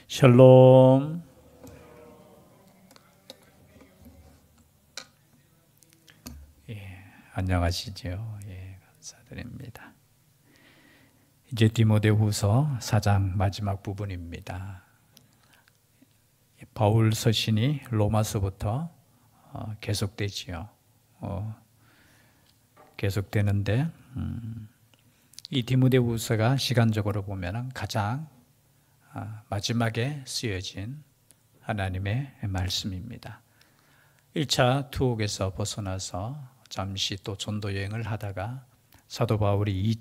샬롬. 안녕하시죠? 감사드립니다. 이제 디모데후서 4장 마지막 부분입니다. 바울 서신이 로마서부터 계속되지요. 계속되는데 이 디모데후서가 시간적으로 보면 가장 마지막에 쓰여진 하나님의 말씀입니다. 1차 투옥에서 벗어나서 잠시 또 전도 여행을 하다가 사도 바울이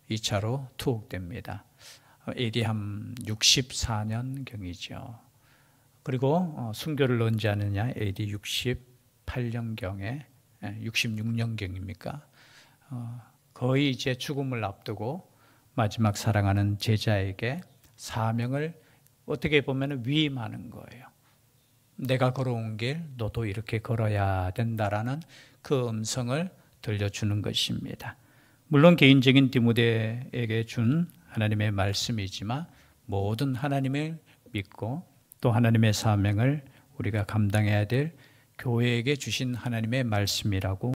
2차로 투옥됩니다. AD 한 64년경이죠. 그리고 순교를 언제 하느냐? AD 68년경에 66년경입니까? 거의 이제 죽음을 앞두고 마지막 사랑하는 제자에게 사명을 어떻게 보면 위임하는 거예요. 내가 걸어온 길 너도 이렇게 걸어야 된다라는 그 음성을 들려주는 것입니다. 물론 개인적인 디모데에게 준 하나님의 말씀이지만 모든 하나님을 믿고 또 하나님의 사명을 우리가 감당해야 될 교회에게 주신 하나님의 말씀이라고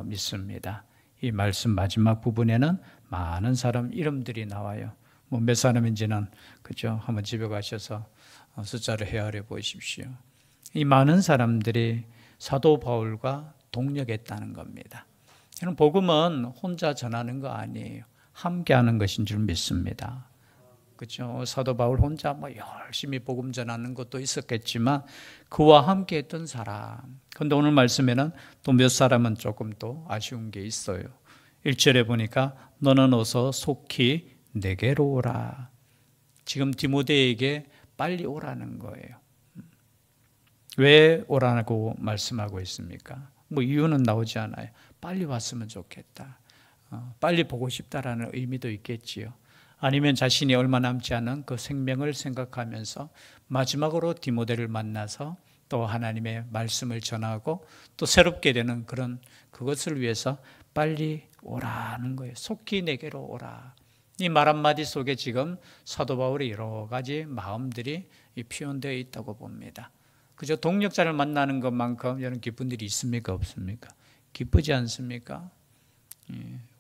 믿습니다. 이 말씀 마지막 부분에는 많은 사람 이름들이 나와요. 몇 사람인지는 그죠? 한번 집에 가셔서 숫자를 헤아려 보십시오. 이 많은 사람들이 사도 바울과 동력했다는 겁니다. 저는 복음은 혼자 전하는 거 아니에요. 함께하는 것인 줄 믿습니다. 그렇죠? 사도 바울 혼자 열심히 복음 전하는 것도 있었겠지만 그와 함께했던 사람. 그런데 오늘 말씀에는 또 몇 사람은 조금 또 아쉬운 게 있어요. 1절에 보니까 너는 어서 속히 내게로 오라. 지금 디모데에게 빨리 오라는 거예요. 왜 오라고 말씀하고 있습니까? 이유는 나오지 않아요. 빨리 왔으면 좋겠다. 빨리 보고 싶다라는 의미도 있겠지요. 아니면 자신이 얼마 남지 않은 그 생명을 생각하면서 마지막으로 디모데를 만나서 또 하나님의 말씀을 전하고 또 새롭게 되는 그것을 위해서 빨리 오라는 거예요. 속히 내게로 오라. 이 말 한마디 속에 지금 사도 바울의 여러 가지 마음들이 표현되어 있다고 봅니다. 그저 동력자를 만나는 것만큼 여러분 기쁜 일이 있습니까? 없습니까? 기쁘지 않습니까?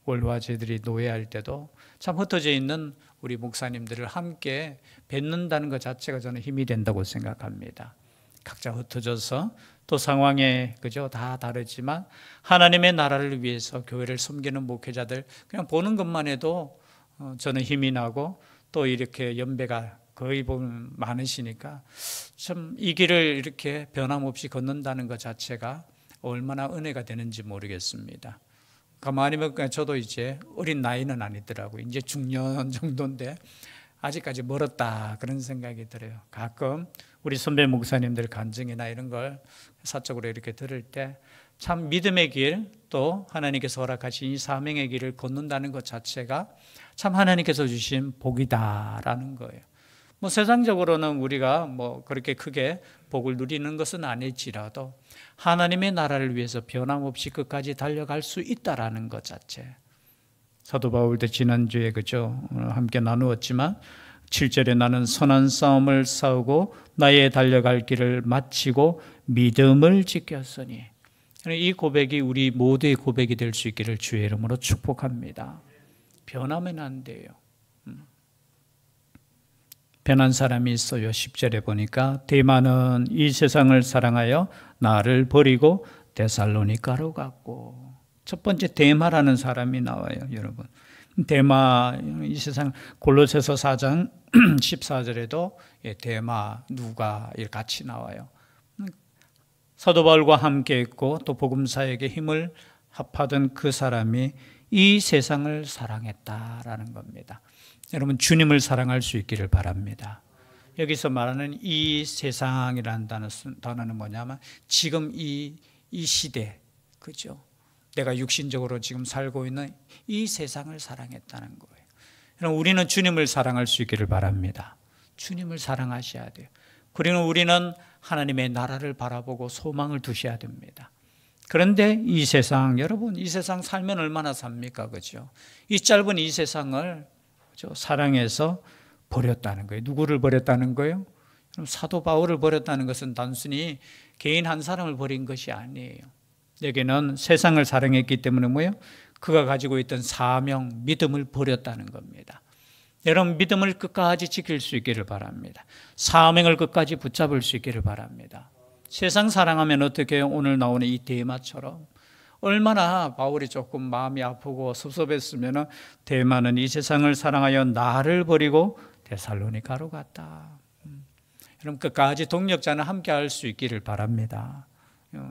월화제들이 노예할 때도 참 흩어져 있는 우리 목사님들을 함께 뵙는다는 것 자체가 저는 힘이 된다고 생각합니다. 각자 흩어져서 또 상황에 그죠? 다 다르지만 하나님의 나라를 위해서 교회를 섬기는 목회자들 그냥 보는 것만 해도 저는 힘이 나고 또 이렇게 연배가 거의 보면 많으시니까 참 이 길을 이렇게 변함없이 걷는다는 것 자체가 얼마나 은혜가 되는지 모르겠습니다. 가만히 보니까 저도 이제 어린 나이는 아니더라고요. 이제 중년 정도인데 아직까지 멀었다 그런 생각이 들어요. 가끔 우리 선배 목사님들 간증이나 이런 걸 사적으로 이렇게 들을 때 참 믿음의 길 또 하나님께서 허락하신 이 사명의 길을 걷는다는 것 자체가 참 하나님께서 주신 복이다라는 거예요. 세상적으로는 우리가 그렇게 크게 복을 누리는 것은 아닐지라도 하나님의 나라를 위해서 변함없이 끝까지 달려갈 수 있다라는 것 자체. 사도 바울도 지난주에 그죠? 함께 나누었지만 7절에 나는 선한 싸움을 싸우고 나의 달려갈 길을 마치고 믿음을 지켰으니 이 고백이 우리 모두의 고백이 될 수 있기를 주의 이름으로 축복합니다. 변하면 안 돼요. 변한 사람이 있어요. 10절에 보니까 데마는 이 세상을 사랑하여 나를 버리고 데살로니가로 갔고. 첫 번째 데마라는 사람이 나와요. 여러분 데마 이 세상 골로새서 4장 14절에도 데마 누가 같이 나와요. 사도 바울과 함께 했고 또 복음사에게 힘을 합하던 그 사람이 이 세상을 사랑했다라는 겁니다. 여러분 주님을 사랑할 수 있기를 바랍니다. 여기서 말하는 이 세상이라는 단어는 뭐냐면 지금 이 시대 그죠? 내가 육신적으로 지금 살고 있는 이 세상을 사랑했다는 거예요. 여러분 우리는 주님을 사랑할 수 있기를 바랍니다. 주님을 사랑하셔야 돼요. 그리고 우리는 하나님의 나라를 바라보고 소망을 두셔야 됩니다. 그런데 이 세상 여러분 이 세상 살면 얼마나 삽니까? 그죠? 이 짧은 이 세상을 사랑해서 버렸다는 거예요. 누구를 버렸다는 거예요? 사도 바울을 버렸다는 것은 단순히 개인 한 사람을 버린 것이 아니에요. 여기는 세상을 사랑했기 때문에 뭐예요? 그가 가지고 있던 사명, 믿음을 버렸다는 겁니다. 여러분, 믿음을 끝까지 지킬 수 있기를 바랍니다. 사명을 끝까지 붙잡을 수 있기를 바랍니다. 세상 사랑하면 어떻게 해요? 오늘 나오는 이 데마처럼 얼마나 바울이 조금 마음이 아프고 섭섭했으면 데마는 이 세상을 사랑하여 나를 버리고 데살로니가로 갔다. 여러분, 끝까지 동력자는 함께 할 수 있기를 바랍니다.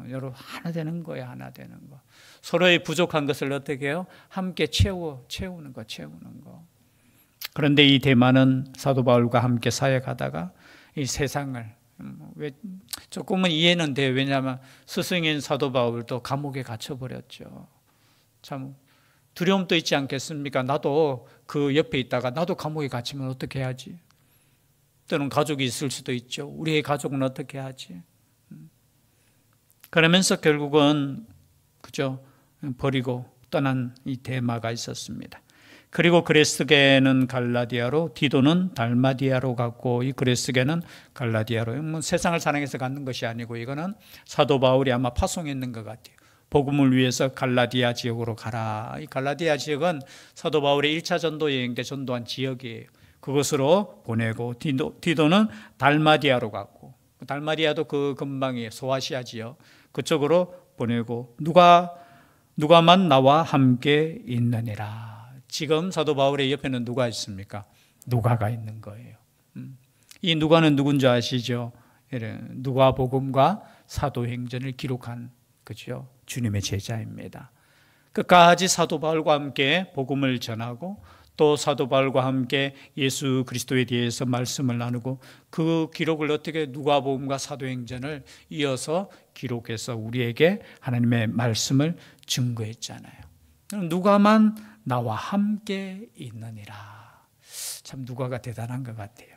여러분, 하나 되는 거예요. 하나 되는 거. 서로의 부족한 것을 어떻게 해요? 함께 채우는 거. 그런데 이 데마는 사도 바울과 함께 사역하다가 이 세상을 조금은 이해는 돼요. 왜냐하면 스승인 사도 바울도 감옥에 갇혀버렸죠. 참 두려움도 있지 않겠습니까? 나도 그 옆에 있다가 나도 감옥에 갇히면 어떻게 해야지? 또는 가족이 있을 수도 있죠. 우리의 가족은 어떻게 하지? 그러면서 결국은 그죠? 버리고 떠난 이 데마가 있었습니다. 그리고 그레스게는 갈라디아로, 디도는 달마디아로 갔고, 이 그레스게는 갈라디아로. 뭐 세상을 사랑해서 갖는 것이 아니고 이거는 사도 바울이 아마 파송했는 것 같아요. 복음을 위해서 갈라디아 지역으로 가라. 이 갈라디아 지역은 사도 바울의 1차 전도 여행 때 전도한 지역이에요. 그것으로 보내고, 디도는 달마디아로 갔고, 달마디아도 그 근방이에요. 소아시아 지역. 그쪽으로 보내고, 누가만 나와 함께 있느니라. 지금 사도 바울의 옆에는 누가 있습니까? 누가가 있는 거예요. 이 누가는 누군지 아시죠? 누가복음과 사도행전을 기록한 그죠? 주님의 제자입니다. 끝까지 사도 바울과 함께 복음을 전하고 또 사도 바울과 함께 예수 그리스도에 대해서 말씀을 나누고 그 기록을 어떻게 누가복음과 사도행전을 이어서 기록해서 우리에게 하나님의 말씀을 증거했잖아요. 누가만 나와 함께 있느니라. 참 누가가 대단한 것 같아요.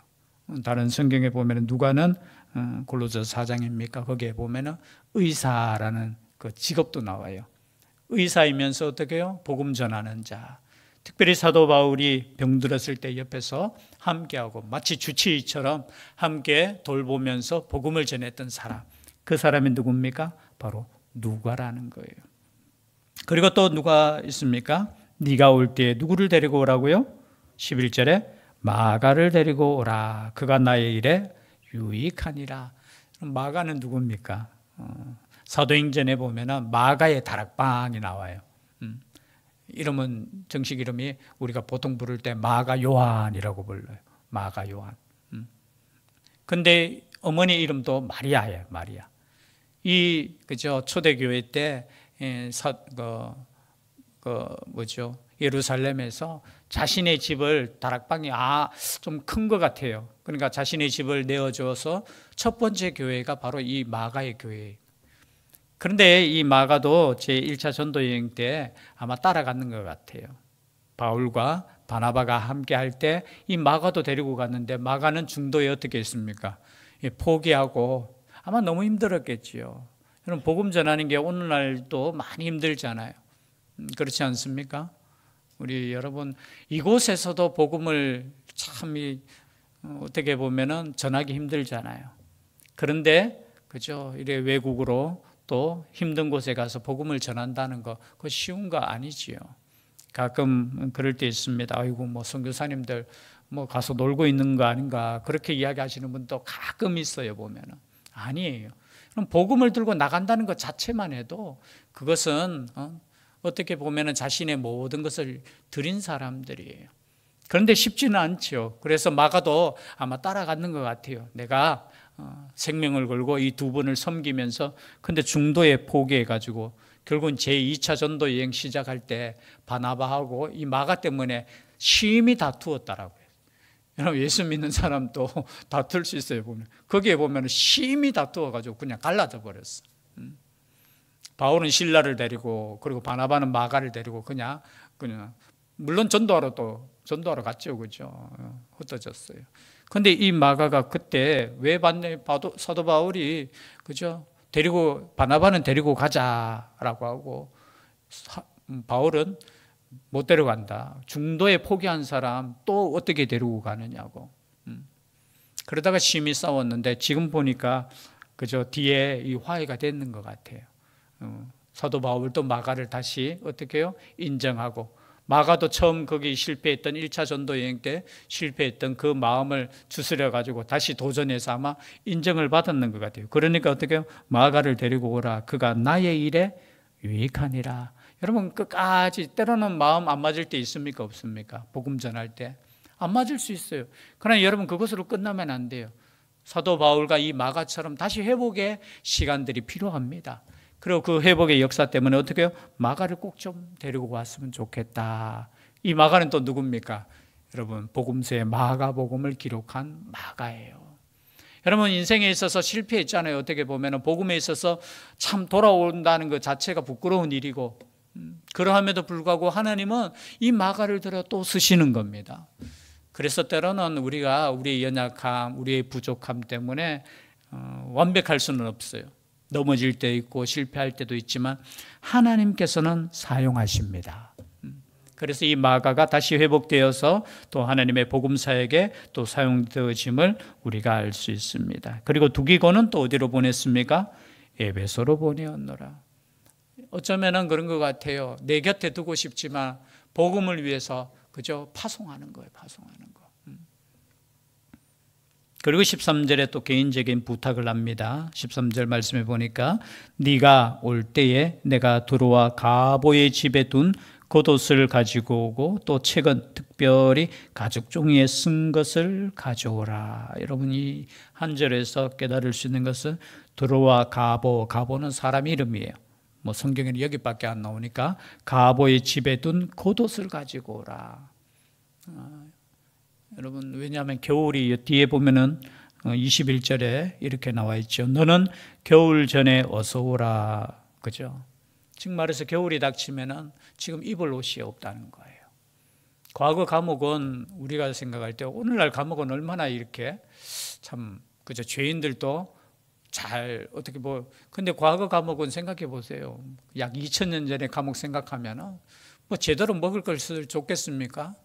다른 성경에 보면 누가는 골로새서 4장입니까? 거기에 보면 의사라는 그 직업도 나와요. 의사이면서 어떻게 해요? 복음 전하는 자. 특별히 사도 바울이 병들었을 때 옆에서 함께하고 마치 주치의처럼 함께 돌보면서 복음을 전했던 사람. 그 사람이 누굽니까? 바로 누가라는 거예요. 그리고 또 누가 있습니까? 네가 올 때 누구를 데리고 오라고요? 11절에 마가를 데리고 오라. 그가 나의 일에 유익하니라. 마가는 누굽니까? 사도행전에 보면 마가의 다락방이 나와요. 이름은 정식 이름이 우리가 보통 부를 때 마가 요한이라고 불러요. 마가 요한. 근데 어머니 이름도 마리아예요. 마리아. 그죠? 초대교회 때 예루살렘에서 자신의 집을 다락방이 좀 큰 것 같아요. 그러니까 자신의 집을 내어줘서 첫 번째 교회가 바로 이 마가의 교회예요. 그런데 이 마가도 제1차 전도 여행 때 아마 따라갔는 것 같아요. 바울과 바나바가 함께 할 때 이 마가도 데리고 갔는데 마가는 중도에 어떻게 했습니까? 포기하고 아마 너무 힘들었겠지요. 여러분 복음 전하는 게 오늘날도 많이 힘들잖아요. 그렇지 않습니까? 우리 여러분 이곳에서도 복음을 참 어떻게 보면은 전하기 힘들잖아요. 그런데 그죠? 이래 외국으로 또 힘든 곳에 가서 복음을 전한다는 거 그거 쉬운 거 아니지요. 가끔 그럴 때 있습니다. 아이고 뭐 선교사님들 뭐 가서 놀고 있는 거 아닌가 그렇게 이야기하시는 분도 가끔 있어요. 보면은 아니에요. 그럼 복음을 들고 나간다는 것 자체만 해도 그것은 어떻게 보면은 자신의 모든 것을 드린 사람들이에요. 그런데 쉽지는 않죠. 그래서 마가도 아마 따라갔는 것 같아요. 내가 생명을 걸고 이 두 분을 섬기면서 근데 중도에 포기해가지고 결국은 제2차 전도 여행 시작할 때 바나바하고 이 마가 때문에 심히 다투었다라고요. 여러분 예수 믿는 사람도 다툴 수 있어요. 보면 거기에 보면 심히 다투어가지고 그냥 갈라져 버렸어. 바울은 실라를 데리고 그리고 바나바는 마가를 데리고 그냥 물론 전도하러 갔죠, 그죠? 흩어졌어요. 근데 이 마가가 그때 왜 봤냐? 사도 바울이 그죠? 바나바는 데리고 가자라고 하고 바울은 못 데려간다. 중도에 포기한 사람 또 어떻게 데리고 가느냐고. 그러다가 심히 싸웠는데 지금 보니까 그저 뒤에 이 화해가 됐는 것 같아요. 사도 바울도 마가를 다시 어떻게 해요? 인정하고, 마가도 처음 거기 실패했던 1차 전도 여행 때 실패했던 그 마음을 주스려 가지고 다시 도전해서 아마 인정을 받았는 것 같아요. 그러니까 어떻게 해요? 마가를 데리고 오라. 그가 나의 일에 유익하니라. 여러분, 끝까지 때로는 마음 안 맞을 때 있습니까? 없습니까? 복음 전할 때 안 맞을 수 있어요. 그러나 여러분, 그것으로 끝나면 안 돼요. 사도 바울과 이 마가처럼 다시 회복의 시간들이 필요합니다. 그리고 그 회복의 역사 때문에 어떻게 해요? 마가를 꼭 좀 데리고 왔으면 좋겠다. 이 마가는 또 누굽니까? 여러분, 복음서에 마가복음을 기록한 마가예요. 여러분, 인생에 있어서 실패했잖아요. 어떻게 보면 복음에 있어서 참 돌아온다는 것 자체가 부끄러운 일이고, 그러함에도 불구하고 하나님은 이 마가를 들어 또 쓰시는 겁니다. 그래서 때로는 우리가 우리의 연약함, 우리의 부족함 때문에 완벽할 수는 없어요. 넘어질 때 있고 실패할 때도 있지만 하나님께서는 사용하십니다. 그래서 이 마가가 다시 회복되어서 또 하나님의 복음사에게 또 사용되어짐을 우리가 알 수 있습니다. 그리고 두기고는 또 어디로 보냈습니까? 에베소로 보내었노라. 어쩌면은 그런 것 같아요. 내 곁에 두고 싶지만 복음을 위해서 그저 파송하는 거예요. 파송하는 거. 그리고 13절에 또 개인적인 부탁을 합니다. 13절 말씀해 보니까 네가 올 때에 내가 들어와 가보의 집에 둔 겉옷을 가지고 오고 또 책은 특별히 가죽 종이에 쓴 것을 가져오라. 여러분이 한 절에서 깨달을 수 있는 것은 들어와 가보, 가보는 사람 이름이에요. 뭐 성경에는 여기밖에 안 나오니까 가보의 집에 둔 겉옷을 가지고 오라. 여러분, 왜냐하면 겨울이 뒤에 보면은 21절에 이렇게 나와 있죠. 너는 겨울 전에 어서 오라. 그죠? 즉 말해서 겨울이 닥치면은 지금 입을 옷이 없다는 거예요. 과거 감옥은 우리가 생각할 때 오늘날 감옥은 얼마나 이렇게 참 그죠? 죄인들도 잘 어떻게 근데 과거 감옥은 생각해 보세요. 약 2000년 전에 감옥 생각하면은 뭐 제대로 먹을 것을 줬겠습니까?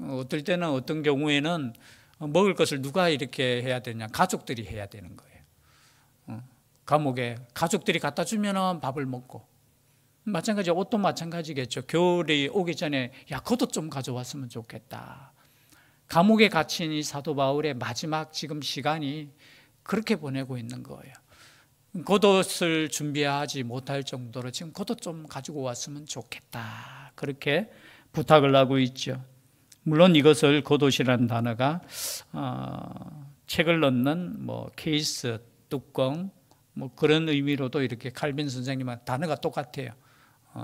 어떨 때는 어떤 경우에는 먹을 것을 누가 이렇게 해야 되냐? 가족들이 해야 되는 거예요. 감옥에 가족들이 갖다 주면은 밥을 먹고, 마찬가지 옷도 마찬가지겠죠. 겨울이 오기 전에 야, 겉옷 좀 가져왔으면 좋겠다. 감옥에 갇힌 이 사도 바울의 마지막 지금 시간이 그렇게 보내고 있는 거예요. 겉옷을 준비하지 못할 정도로 지금 겉옷 좀 가지고 왔으면 좋겠다. 그렇게 부탁을 하고 있죠. 물론 이것을 겉옷이라는 단어가 책을 넣는 뭐 케이스, 뚜껑 뭐 그런 의미로도 이렇게 칼빈 선생님은 단어가 똑같아요.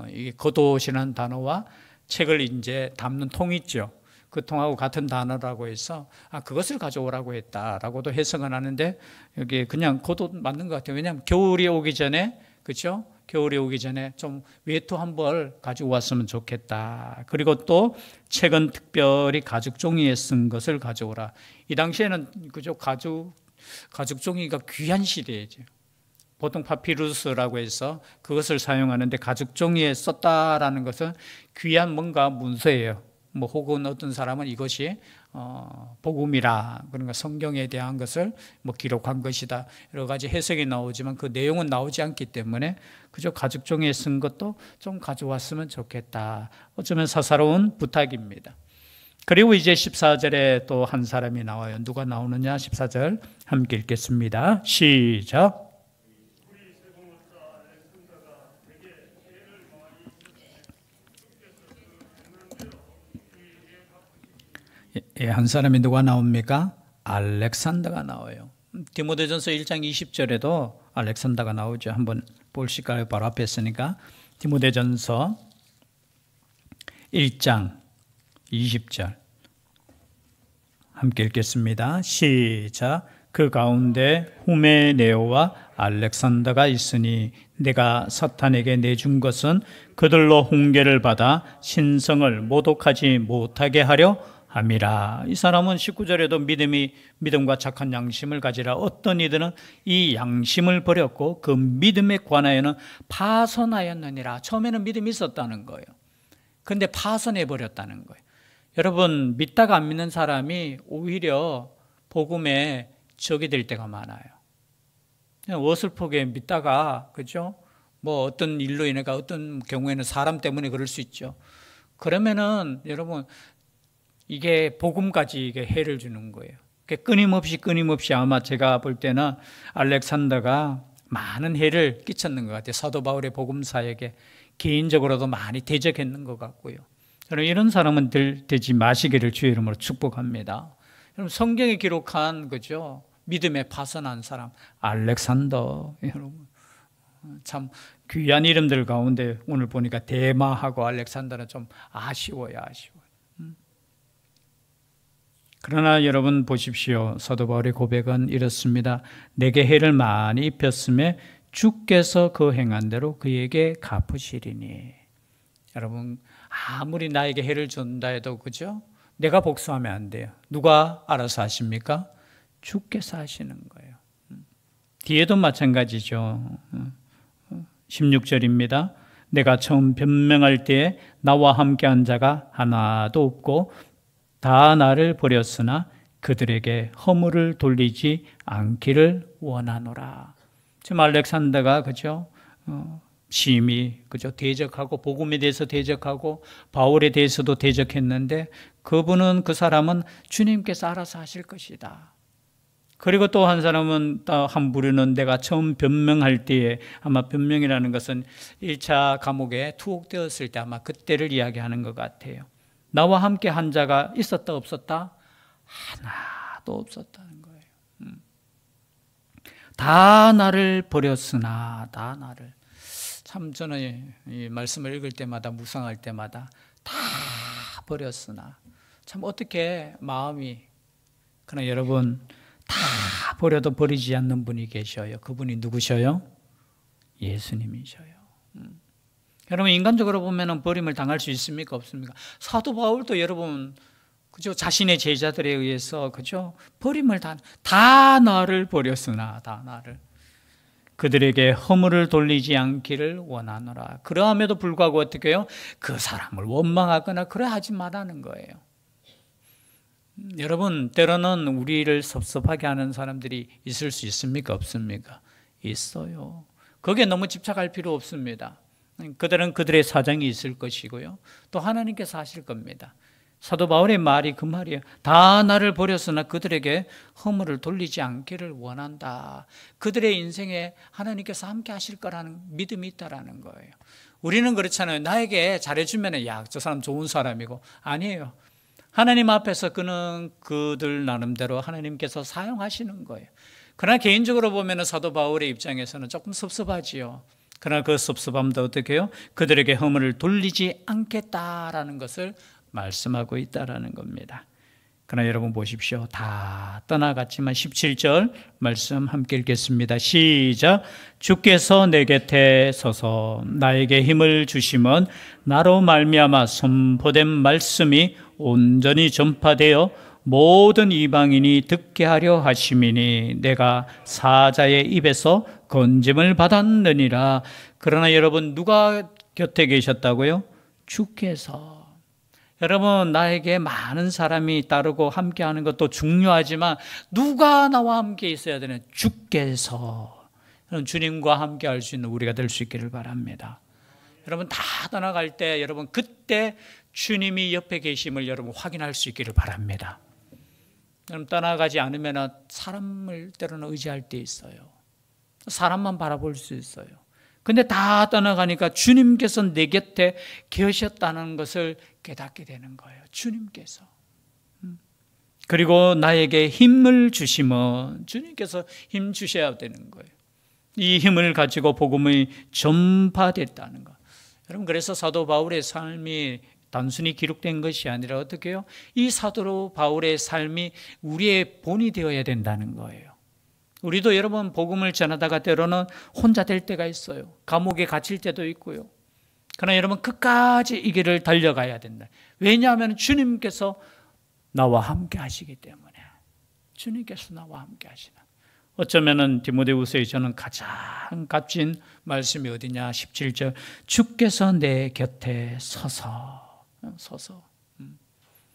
이게 겉옷이라는 단어와 책을 이제 담는 통 있죠. 그 통하고 같은 단어라고 해서 그것을 가져오라고 했다라고도 해석은 하는데 여기 그냥 겉옷 맞는 것 같아요. 왜냐하면 겨울이 오기 전에, 그렇죠? 겨울이 오기 전에 좀 외투 한 벌 가지고 왔으면 좋겠다. 그리고 또 책은 특별히 가죽 종이에 쓴 것을 가져오라. 이 당시에는 그죠? 가죽 종이가 귀한 시대죠. 보통 파피루스라고 해서 그것을 사용하는데 가죽 종이에 썼다라는 것은 귀한 뭔가 문서예요. 뭐 혹은 어떤 사람은 이것이 복음이라, 그러니까 성경에 대한 것을 뭐 기록한 것이다, 여러 가지 해석이 나오지만 그 내용은 나오지 않기 때문에 그저 가죽 종이에 쓴 것도 좀 가져왔으면 좋겠다. 어쩌면 사사로운 부탁입니다. 그리고 이제 14절에 또 한 사람이 나와요. 누가 나오느냐? 14절 함께 읽겠습니다. 시작. 한 사람이 누가 나옵니까? 알렉산더가 나와요. 디모데전서 1장 20절에도 알렉산더가 나오죠. 한번 보실까요? 바로 앞에 있으니까. 디모데전서 1장 20절 함께 읽겠습니다. 시작. 그 가운데 후메네오와 알렉산더가 있으니 내가 사탄에게 내준 것은 그들로 훈계를 받아 신성을 모독하지 못하게 하려 함이라. 이 사람은 19절에도 믿음과 착한 양심을 가지라. 어떤 이들은 이 양심을 버렸고 그 믿음에 관하여는 파선하였느니라. 처음에는 믿음이 있었다는 거예요. 그런데 파손해 버렸다는 거예요. 여러분, 믿다가 안 믿는 사람이 오히려 복음에 적이 될 때가 많아요. 그냥 어설프게 믿다가, 그죠? 뭐 어떤 일로 인해가 어떤 경우에는 사람 때문에 그럴 수 있죠. 그러면은 여러분, 이게 복음까지 이게 해를 주는 거예요. 끊임없이 아마 제가 볼 때는 알렉산더가 많은 해를 끼쳤는 것 같아요. 사도 바울의 복음 사역에 개인적으로도 많이 대적했는 것 같고요. 여러분, 이런 사람은 되지 마시기를 주의 이름으로 축복합니다. 여러분, 성경에 기록한, 그죠? 믿음에 파선한 사람 알렉산더, 여러분 참 귀한 이름들 가운데 오늘 보니까 데마하고 알렉산더는 좀 아쉬워요. 그러나 여러분 보십시오. 사도 바울의 고백은 이렇습니다. 내게 해를 많이 입혔음에 주께서 그 행한 대로 그에게 갚으시리니. 여러분, 아무리 나에게 해를 준다 해도, 그죠? 내가 복수하면 안 돼요. 누가 알아서 하십니까? 주께서 하시는 거예요. 뒤에도 마찬가지죠. 16절입니다. 내가 처음 변명할 때에 나와 함께한 자가 하나도 없고 다 나를 버렸으나 그들에게 허물을 돌리지 않기를 원하노라. 지금 알렉산더가, 그죠? 심히, 그죠? 대적하고, 복음에 대해서 대적하고, 바울에 대해서도 대적했는데, 그 사람은 주님께서 알아서 하실 것이다. 그리고 또 한 사람은, 한 부류는 내가 처음 변명할 때에, 아마 변명이라는 것은 1차 감옥에 투옥되었을 때 아마 그때를 이야기하는 것 같아요. 나와 함께 한 자가 있었다 없었다? 하나도 없었다는 거예요. 다 나를 버렸으나, 다 나를. 참 저는 이 말씀을 읽을 때마다, 묵상할 때마다 다 버렸으나, 참 어떻게 마음이, 그러나 여러분, 다 버려도 버리지 않는 분이 계셔요. 그분이 누구셔요? 예수님이셔요. 여러분, 인간적으로 보면 버림을 당할 수 있습니까? 없습니까? 사도 바울도 여러분, 그죠? 자신의 제자들에 의해서, 그죠? 버림을 다 나를 버렸으나, 다 나를. 그들에게 허물을 돌리지 않기를 원하노라. 그러함에도 불구하고 어떻게 해요? 그 사람을 원망하거나 그래 하지 말라는 거예요. 여러분, 때로는 우리를 섭섭하게 하는 사람들이 있을 수 있습니까? 없습니까? 있어요. 거기에 너무 집착할 필요 없습니다. 그들은 그들의 사정이 있을 것이고요. 또 하나님께서 하실 겁니다. 사도 바울의 말이 그 말이에요. 다 나를 버렸으나 그들에게 허물을 돌리지 않기를 원한다. 그들의 인생에 하나님께서 함께 하실 거라는 믿음이 있다라는 거예요. 우리는 그렇잖아요. 나에게 잘해주면 야, 저 사람 좋은 사람이고. 아니에요. 하나님 앞에서 그들 나름대로 하나님께서 사용하시는 거예요. 그러나 개인적으로 보면 사도 바울의 입장에서는 조금 섭섭하지요. 그러나 그 섭섭함도 어떻게 해요? 그들에게 허물을 돌리지 않겠다라는 것을 말씀하고 있다라는 겁니다. 그러나 여러분 보십시오. 다 떠나갔지만 17절 말씀 함께 읽겠습니다. 시작. 주께서 내 곁에 서서 나에게 힘을 주심은 나로 말미암아 선포된 말씀이 온전히 전파되어 모든 이방인이 듣게 하려 하심이니 내가 사자의 입에서 건짐을 받았느니라. 그러나 여러분, 누가 곁에 계셨다고요? 주께서. 여러분, 나에게 많은 사람이 따르고 함께하는 것도 중요하지만 누가 나와 함께 있어야 되는? 주께서. 주님과 함께 할 수 있는 우리가 될 수 있기를 바랍니다. 여러분, 다 떠나갈 때 여러분 그때 주님이 옆에 계심을 여러분 확인할 수 있기를 바랍니다. 여러분, 떠나가지 않으면 사람을 때로는 의지할 때 있어요. 사람만 바라볼 수 있어요. 근데 다 떠나가니까 주님께서 내 곁에 계셨다는 것을 깨닫게 되는 거예요. 주님께서. 그리고 나에게 힘을 주시면 주님께서 힘 주셔야 되는 거예요. 이 힘을 가지고 복음이 전파됐다는 것. 여러분, 그래서 사도 바울의 삶이 단순히 기록된 것이 아니라 어떻게 해요? 이 사도 바울의 삶이 우리의 본이 되어야 된다는 거예요. 우리도 여러분 복음을 전하다가 때로는 혼자 될 때가 있어요. 감옥에 갇힐 때도 있고요. 그러나 여러분 끝까지 이 길을 달려가야 된다. 왜냐하면 주님께서 나와 함께 하시기 때문에. 주님께서 나와 함께 하시나. 어쩌면은 디모데후서에 저는 가장 값진 말씀이 어디냐? 17절. 주께서 내 곁에 서서. 서서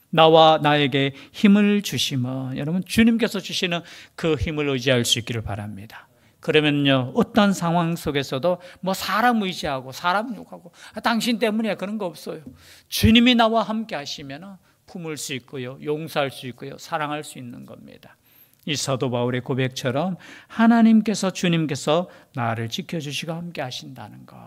나와 나에게 힘을 주시면 여러분 주님께서 주시는 그 힘을 의지할 수 있기를 바랍니다. 그러면요 어떤 상황 속에서도 뭐 사람 의지하고 사람 욕하고 당신 때문에 그런 거 없어요. 주님이 나와 함께 하시면 품을 수 있고요, 용서할 수 있고요, 사랑할 수 있는 겁니다. 이 사도 바울의 고백처럼 하나님께서 주님께서 나를 지켜주시고 함께 하신다는 것.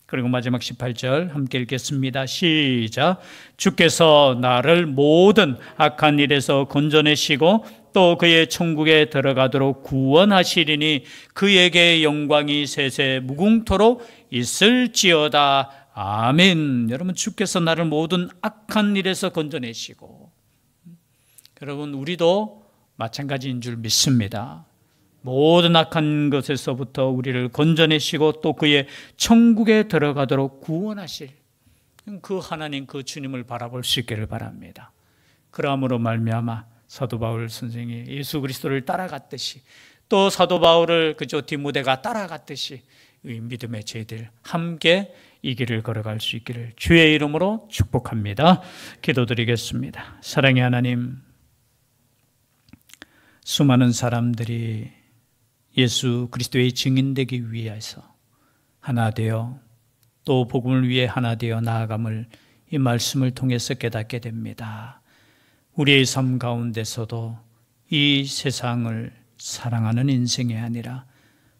그리고 마지막 18절 함께 읽겠습니다. 시작. 주께서 나를 모든 악한 일에서 건져내시고 또 그의 천국에 들어가도록 구원하시리니 그에게 영광이 세세 무궁토록 있을지어다. 아멘. 여러분 주께서 나를 모든 악한 일에서 건져내시고, 여러분 우리도 마찬가지인 줄 믿습니다. 모든 악한 것에서부터 우리를 건져내시고 또 그의 천국에 들어가도록 구원하실 그 하나님, 그 주님을 바라볼 수 있기를 바랍니다. 그러므로 말미암아 사도 바울 선생이 예수 그리스도를 따라갔듯이 또 사도 바울을 그저 디모데가 따라갔듯이 이 믿음의 저희들 함께 이 길을 걸어갈 수 있기를 주의 이름으로 축복합니다. 기도드리겠습니다. 사랑의 하나님, 수많은 사람들이 예수 그리스도의 증인되기 위해서 하나 되어 또 복음을 위해 하나 되어 나아감을 이 말씀을 통해서 깨닫게 됩니다. 우리의 삶 가운데서도 이 세상을 사랑하는 인생이 아니라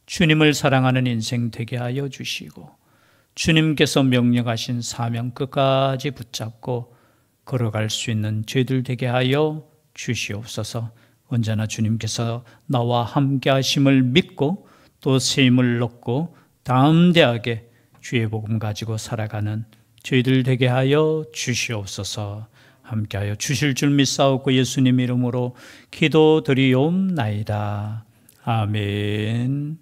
주님을 사랑하는 인생 되게 하여 주시고 주님께서 명령하신 사명 끝까지 붙잡고 걸어갈 수 있는 저희들 되게 하여 주시옵소서. 언제나 주님께서 나와 함께 하심을 믿고 또 새 힘을 얻고 담대하게 주의 복음 가지고 살아가는 저희들 되게 하여 주시옵소서. 함께하여 주실 줄 믿사옵고 예수님 이름으로 기도드리옵나이다. 아멘.